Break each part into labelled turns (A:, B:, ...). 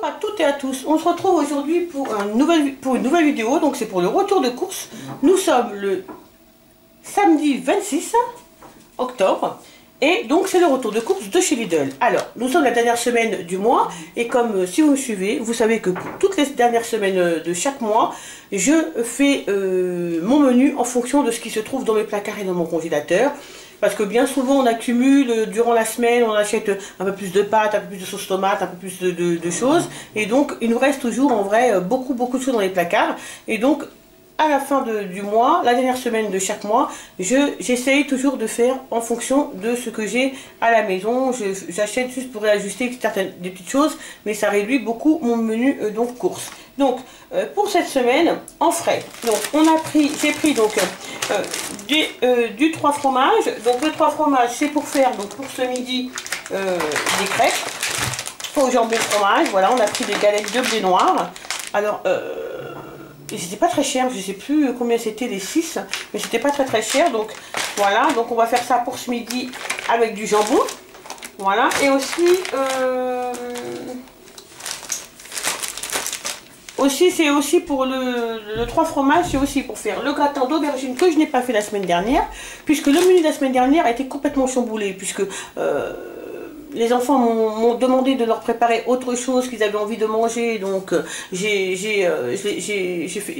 A: Bonjour à toutes et à tous, on se retrouve aujourd'hui pour une nouvelle vidéo, donc c'est pour le retour de course. Nous sommes le samedi 26 octobre et donc c'est le retour de course de chez Lidl. Alors, nous sommes la dernière semaine du mois et comme si vous me suivez, vous savez que pour toutes les dernières semaines de chaque mois, je fais mon menu en fonction de ce qui se trouve dans mes placards et dans mon congélateur. Parce que bien souvent on accumule durant la semaine, on achète un peu plus de pâtes, un peu plus de sauce tomate, un peu plus de choses. Et donc il nous reste toujours en vrai beaucoup de choses dans les placards. Et donc à la fin du mois, la dernière semaine de chaque mois, j'essaye toujours de faire en fonction de ce que j'ai à la maison. J'achète juste pour réajuster des petites choses, mais ça réduit beaucoup mon menu donc course. Donc pour cette semaine, en frais, donc j'ai pris donc du 3 fromages. Donc le 3 fromages, c'est pour faire donc pour ce midi des crêpes au jambon fromage. Voilà, on a pris des galettes de blé noir. Alors c'était pas très cher, je sais plus combien c'était les 6, mais c'était pas très cher. Donc voilà, donc on va faire ça pour ce midi avec du jambon. Voilà, et c'est aussi pour le 3 fromages, c'est aussi pour faire le gratin d'aubergine que je n'ai pas fait la semaine dernière, puisque le menu de la semaine dernière a été complètement chamboulé, puisque les enfants m'ont demandé de leur préparer autre chose qu'ils avaient envie de manger. Donc il y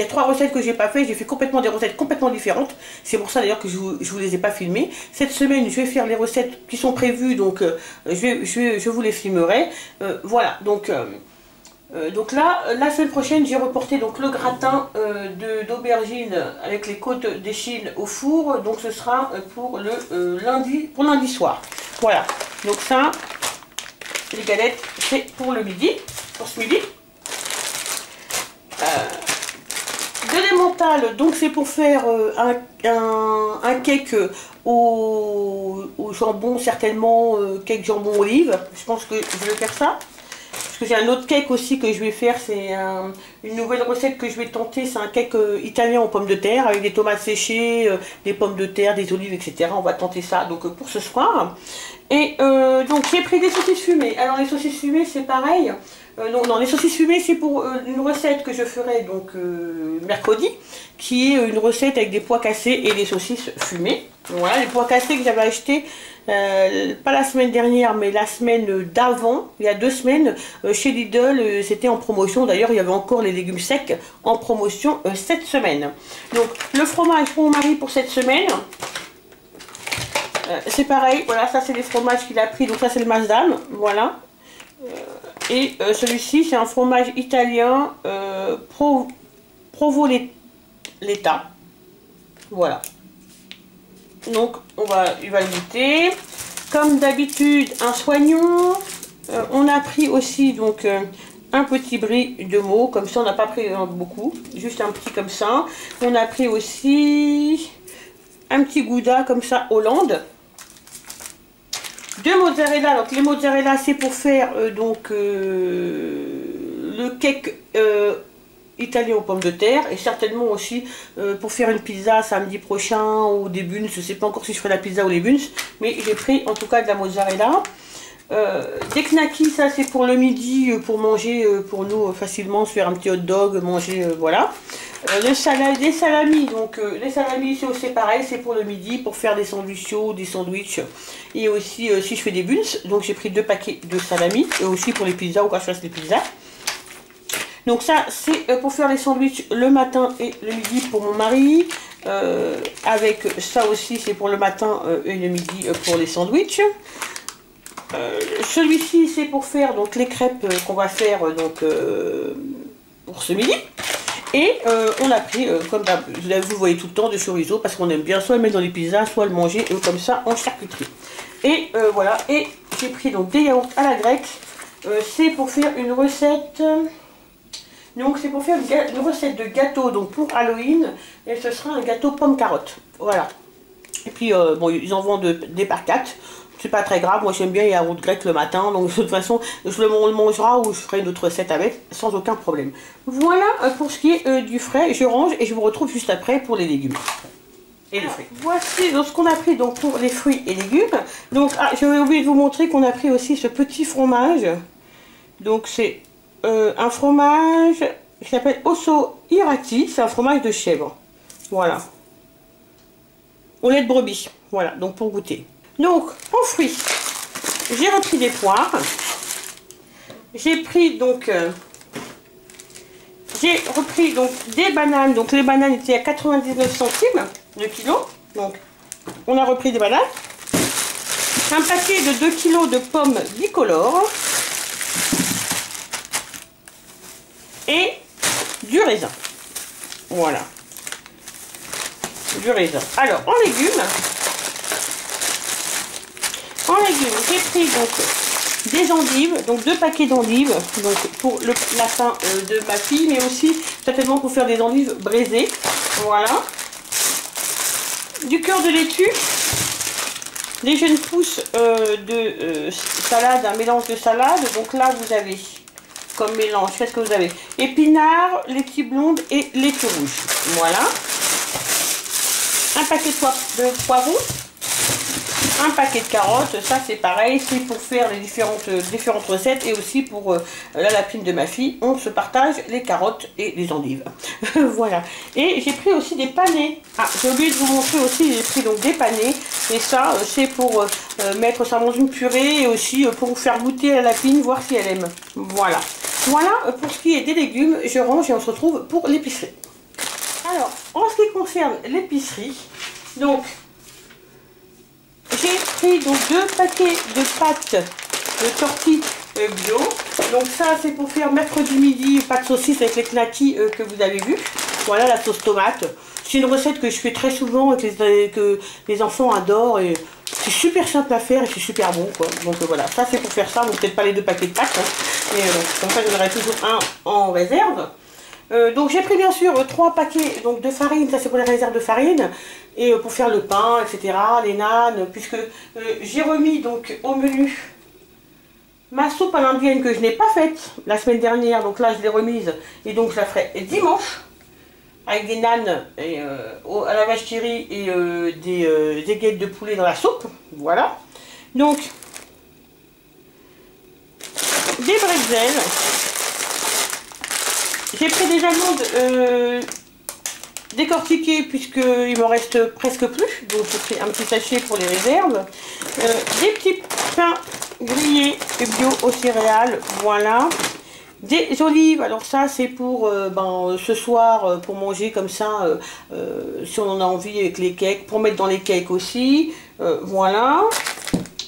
A: a 3 recettes que j'ai pas fait, j'ai fait complètement des recettes complètement différentes. C'est pour ça d'ailleurs que je vous les ai pas filmées. Cette semaine je vais faire les recettes qui sont prévues, donc je vous les filmerai. Voilà, donc là, la semaine prochaine, j'ai reporté donc le gratin d'aubergine avec les côtes d'échine au four. Donc ce sera pour lundi soir. Voilà. Donc ça, les galettes, c'est pour le midi, pour ce midi. De l'emmental, donc c'est pour faire un cake au jambon, certainement cake jambon olive. Je pense que je vais faire ça. Parce que j'ai un autre cake aussi que je vais faire, c'est une nouvelle recette que je vais tenter, c'est un cake italien aux pommes de terre, avec des tomates séchées, des pommes de terre, des olives, etc. On va tenter ça donc pour ce soir. Et donc j'ai pris des saucisses fumées. Alors les saucisses fumées c'est pareil. Non, les saucisses fumées c'est pour une recette que je ferai donc mercredi, qui est une recette avec des pois cassés et des saucisses fumées. Voilà, les pois cassés que j'avais achetés pas la semaine dernière mais la semaine d'avant, il y a 2 semaines, chez Lidl, c'était en promotion. D'ailleurs il y avait encore les légumes secs en promotion cette semaine. Donc le fromage pour mon mari pour cette semaine, c'est pareil, voilà, ça c'est les fromages qu'il a pris, donc ça c'est le Masdam, voilà. Et celui-ci c'est un fromage italien Provoletta, voilà. Donc il va le goûter. Comme d'habitude, un soignon. On a pris aussi donc un petit brie de Meaux, comme ça on n'a pas pris beaucoup, juste un petit comme ça. On a pris aussi un petit gouda comme ça Hollande. 2 mozzarella. Donc les mozzarella c'est pour faire donc le cake italien aux pommes de terre, et certainement aussi pour faire une pizza samedi prochain ou des buns. Je ne sais pas encore si je ferai la pizza ou les buns, mais j'ai pris en tout cas de la mozzarella. Des knackis, ça c'est pour le midi, pour manger pour nous facilement, se faire un petit hot dog, manger, voilà. Les salamis, donc les salamis c'est pareil, c'est pour le midi, pour faire des sandwichs chauds, des sandwichs, et aussi si je fais des buns. Donc j'ai pris 2 paquets de salamis, et aussi pour les pizzas ou quand je fasse les pizzas. Donc ça c'est pour faire les sandwichs le matin et le midi pour mon mari. Avec ça aussi c'est pour le matin et le midi pour les sandwichs. Celui-ci c'est pour faire donc les crêpes qu'on va faire donc pour ce midi. Et on a pris, comme vous voyez tout le temps, de chorizo, parce qu'on aime bien soit le mettre dans les pizzas, soit le manger comme ça en charcuterie. Et voilà, et j'ai pris donc des yaourts à la grecque. C'est pour faire une recette. Donc c'est pour faire une recette de gâteau donc pour Halloween, et ce sera un gâteau pomme carotte. Voilà. Et puis bon, ils en vendent des par 4. C'est pas très grave, moi j'aime bien les yaourts grecs le matin, donc de toute façon on le mangera ou je ferai une autre recette avec sans aucun problème. Voilà pour ce qui est du frais. Je range et je vous retrouve juste après pour les légumes et les fruits. Voici donc ce qu'on a pris donc pour les fruits et légumes. Donc j'avais oublié de vous montrer qu'on a pris aussi ce petit fromage. Donc c'est un fromage qui s'appelle Osso Irati, c'est un fromage de chèvre. Voilà. Au lait de brebis. Voilà, donc pour goûter. Donc, en fruits, j'ai repris des poires. J'ai pris donc... j'ai repris donc des bananes. Donc les bananes étaient à 99 centimes le kilo. Donc, on a repris des bananes. Un paquet de 2 kg de pommes bicolores. Et du raisin. Voilà. Du raisin. Alors, en légumes, j'ai pris donc des endives, donc 2 paquets d'endives, donc pour la faim de ma fille, mais aussi certainement pour faire des endives braisées. Voilà. Du cœur de laitue, des jeunes pousses de salade, un mélange de salade. Donc là, vous avez comme mélange, qu'est-ce que vous avez? Épinards, laitue blonde et laitue rouge. Voilà. Un paquet de poivrons. Un paquet de carottes, ça c'est pareil, c'est pour faire les différentes recettes et aussi pour la lapine de ma fille, on se partage les carottes et les endives. Voilà. Et j'ai pris aussi des panais. Ah, j'ai oublié de vous montrer aussi, j'ai pris donc des panais et ça c'est pour mettre ça dans une purée et aussi pour vous faire goûter à la lapine, voir si elle aime. Voilà. Voilà pour ce qui est des légumes, je range et on se retrouve pour l'épicerie. Alors, en ce qui concerne l'épicerie, donc j'ai pris donc 2 paquets de pâtes de tortilles bio. Donc ça c'est pour faire mercredi midi pâte saucisse avec les knackis que vous avez vu. Voilà la sauce tomate. C'est une recette que je fais très souvent et que les enfants adorent et c'est super simple à faire et c'est super bon quoi. Donc voilà, ça c'est pour faire ça. Donc peut-être pas les 2 paquets de pâtes, hein, mais comme ça j'en aurai toujours un en réserve. Donc j'ai pris bien sûr 3 paquets donc, de farine, ça c'est pour les réserves de farine, et pour faire le pain, etc., les nanes, puisque j'ai remis donc au menu ma soupe à l'indienne que je n'ai pas faite la semaine dernière, donc là je l'ai remise, et donc je la ferai dimanche, avec des nanes et, à la vache qui rit et des aiguettes de poulet dans la soupe, voilà. Donc, des bretzels. J'ai pris des amandes décortiquées puisqu'il me reste presque plus. Donc j'ai pris un petit sachet pour les réserves. Des petits pains grillés bio aux céréales. Voilà. Des olives. Alors ça c'est pour ce soir pour manger comme ça. Si on en a envie avec les cakes. Pour mettre dans les cakes aussi. Voilà.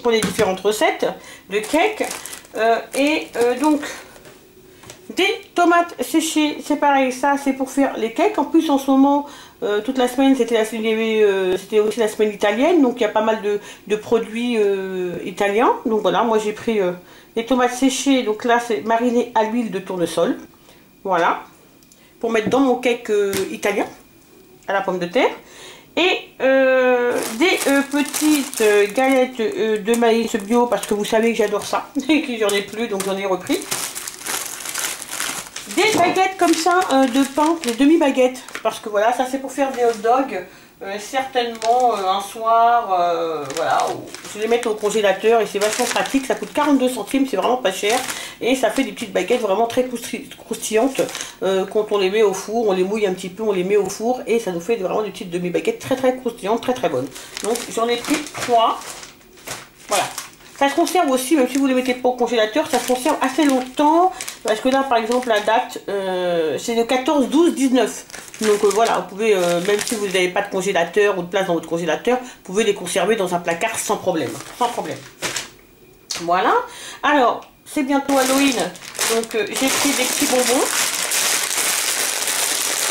A: Pour les différentes recettes de cakes. Donc... des tomates séchées, c'est pareil, ça c'est pour faire les cakes. En plus en ce moment, toute la semaine, c'était aussi la semaine italienne, donc il y a pas mal de produits italiens. Donc voilà, moi j'ai pris les tomates séchées, donc là c'est mariné à l'huile de tournesol. Voilà, pour mettre dans mon cake italien, à la pomme de terre. Et des petites galettes de maïs bio, parce que vous savez que j'adore ça, et que j'en ai plus, donc j'en ai repris. Des baguettes comme ça de pain, des demi-baguettes, parce que voilà, ça c'est pour faire des hot dogs, certainement un soir, voilà, je les mets au congélateur et c'est vachement pratique, ça coûte 42 centimes, c'est vraiment pas cher, et ça fait des petites baguettes vraiment très croustillantes, quand on les met au four, on les mouille un petit peu, on les met au four, et ça nous fait vraiment des petites demi-baguettes très croustillantes, très bonnes. Donc j'en ai pris 3, voilà. Ça se conserve aussi, même si vous ne les mettez pas au congélateur, ça se conserve assez longtemps. Parce que là, par exemple, la date, c'est le 14, 12, 19. Donc voilà, vous pouvez, même si vous n'avez pas de congélateur ou de place dans votre congélateur, vous pouvez les conserver dans un placard sans problème. Sans problème. Voilà. Alors, c'est bientôt Halloween. Donc j'ai pris des petits bonbons.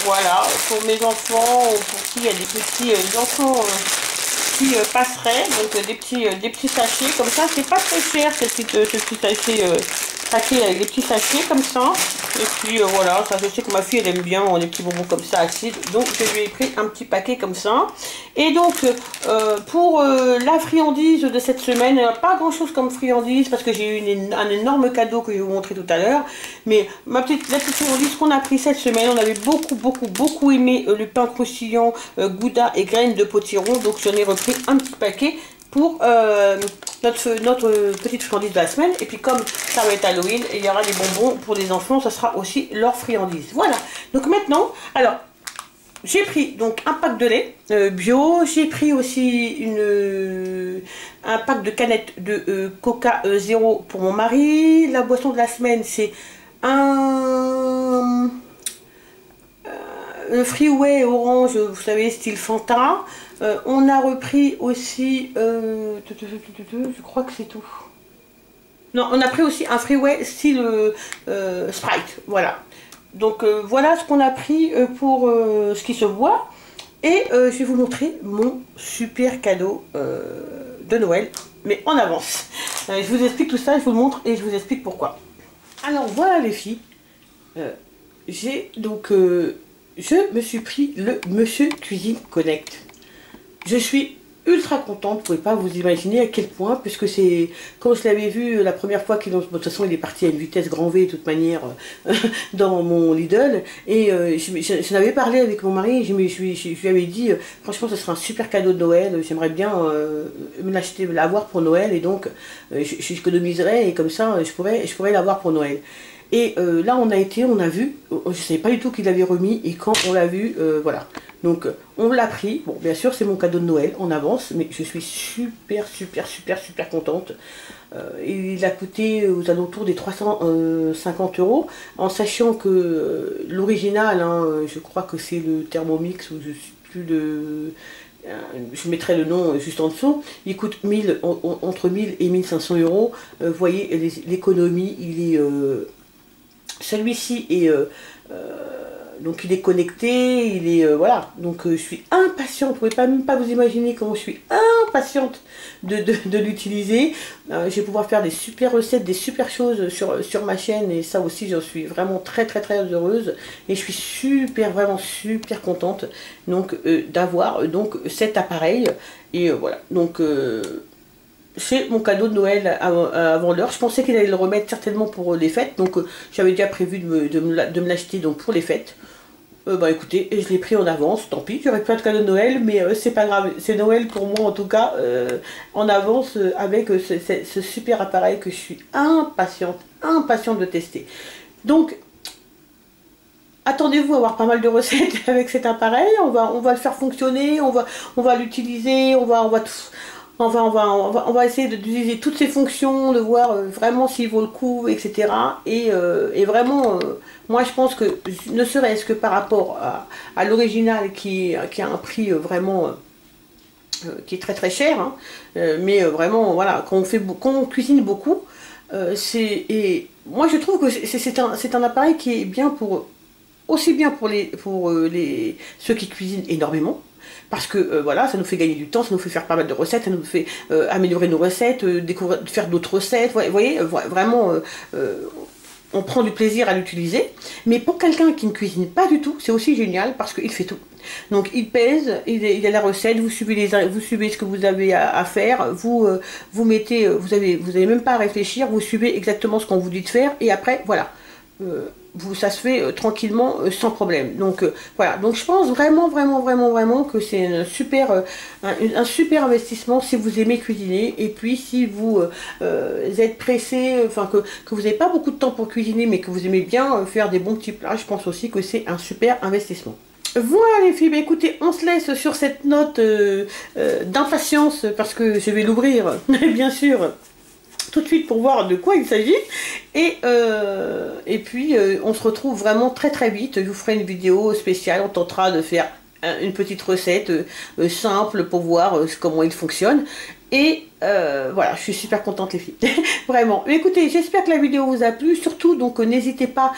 A: Voilà, pour mes enfants, ou pour qui il y a des petits enfants... qui passerait, donc des petits sachets comme ça, c'est pas très cher ce petit sachet paquet avec des petits sachets comme ça, et puis voilà, ça je sais que ma fille elle aime bien les petits bonbons comme ça acides, donc je lui ai pris un petit paquet comme ça. Et donc pour la friandise de cette semaine, pas grand chose comme friandise parce que j'ai eu un énorme cadeau que je vais vous montrer tout à l'heure, mais la petite friandise qu'on a pris cette semaine, on avait beaucoup aimé le pain croustillant Gouda et graines de potiron, donc j'en ai repris un petit paquet pour la notre petite friandise de la semaine. Et puis comme ça va être Halloween, il y aura des bonbons pour les enfants, ça sera aussi leur friandise. Voilà, donc maintenant, alors, j'ai pris donc un pack de lait bio, j'ai pris aussi un pack de canettes de Coca Zéro pour mon mari. La boisson de la semaine, c'est le Freeway orange, vous savez, style Fanta. On a repris aussi, je crois que c'est tout. Non, on a pris aussi un Freeway style Sprite, voilà. Donc voilà ce qu'on a pris pour ce qui se boit. Et je vais vous montrer mon super cadeau de Noël, mais en avance. Je vous explique tout ça, je vous le montre et je vous explique pourquoi. Alors voilà les filles, j'ai donc, je me suis pris le Monsieur Cuisine Connect. Je suis ultra contente, vous ne pouvez pas vous imaginer à quel point, puisque c'est, quand je l'avais vu la première fois qu'il, de toute façon il est parti à une vitesse grand V de toute manière dans mon Lidl, et j'en avais parlé avec mon mari, je lui avais dit, franchement ce sera un super cadeau de Noël, j'aimerais bien me l'acheter, l'avoir pour Noël, et donc j'économiserais, et comme ça je pourrais l'avoir pour Noël. Et là on a vu, je ne savais pas du tout qu'il l'avait remis, et quand on l'a vu, voilà. Donc on l'a pris, bon bien sûr c'est mon cadeau de Noël en avance, mais je suis super contente. Il a coûté aux alentours des 350 €, en sachant que l'original, hein, je crois que c'est le Thermomix, ou je suis plus de... Je mettrai le nom juste en dessous, il coûte entre 1000 et 1500 €. Vous voyez l'économie, il est... celui-ci est... donc il est connecté, il est... voilà, donc je suis impatiente, vous pouvez même pas vous imaginer comment je suis impatiente de l'utiliser. Je vais pouvoir faire des super recettes, des super choses sur ma chaîne, et ça aussi j'en suis vraiment très heureuse, et je suis vraiment super contente donc d'avoir donc cet appareil, et voilà, donc c'est mon cadeau de Noël avant l'heure. Je pensais qu'il allait le remettre certainement pour les fêtes, donc j'avais déjà prévu de me l'acheter donc pour les fêtes. Bah écoutez, je l'ai pris en avance, tant pis, j'aurais pas de cadeau de Noël, mais c'est pas grave, c'est Noël pour moi en tout cas, en avance avec ce super appareil que je suis impatiente de tester. Donc, attendez-vous à avoir pas mal de recettes avec cet appareil, on va le faire fonctionner, on va l'utiliser, on va essayer d'utiliser toutes ses fonctions, de voir vraiment s'il vaut le coup, etc. Et vraiment, moi je pense que, ne serait-ce que par rapport à l'original qui a un prix vraiment qui est très cher, hein, mais vraiment, voilà, quand on cuisine beaucoup, et moi je trouve que c'est un appareil qui est bien aussi bien pour ceux qui cuisinent énormément. Parce que voilà, ça nous fait gagner du temps, ça nous fait faire pas mal de recettes, ça nous fait améliorer nos recettes, faire d'autres recettes, vous voyez, vraiment, on prend du plaisir à l'utiliser. Mais pour quelqu'un qui ne cuisine pas du tout, c'est aussi génial parce qu'il fait tout. Donc il pèse, il a la recette, vous suivez ce que vous avez à faire, vous mettez, vous avez même pas à réfléchir, vous suivez exactement ce qu'on vous dit de faire, et après, voilà. Ça se fait tranquillement, sans problème. Donc voilà, donc je pense vraiment que c'est un super investissement si vous aimez cuisiner, et puis si vous êtes pressé, enfin que vous n'avez pas beaucoup de temps pour cuisiner, mais que vous aimez bien faire des bons petits plats, je pense aussi que c'est un super investissement. Voilà les filles, bah écoutez, on se laisse sur cette note d'impatience, parce que je vais l'ouvrir, bien sûr, tout de suite pour voir de quoi il s'agit, et puis on se retrouve vraiment très vite. Je vous ferai une vidéo spéciale, on tentera de faire une petite recette simple pour voir comment il fonctionne, et voilà, je suis super contente les filles, vraiment. Mais écoutez, j'espère que la vidéo vous a plu, surtout donc n'hésitez pas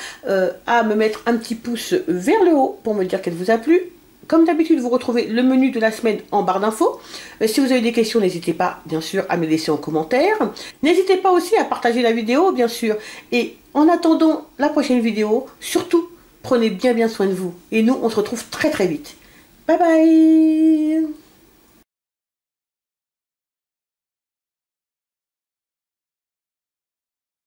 A: à me mettre un petit pouce vers le haut pour me dire qu'elle vous a plu. Comme d'habitude, vous retrouvez le menu de la semaine en barre d'infos. Si vous avez des questions, n'hésitez pas, bien sûr, à me laisser en commentaire. N'hésitez pas aussi à partager la vidéo, bien sûr. Et en attendant la prochaine vidéo, surtout, prenez bien soin de vous. Et nous, on se retrouve très vite. Bye bye!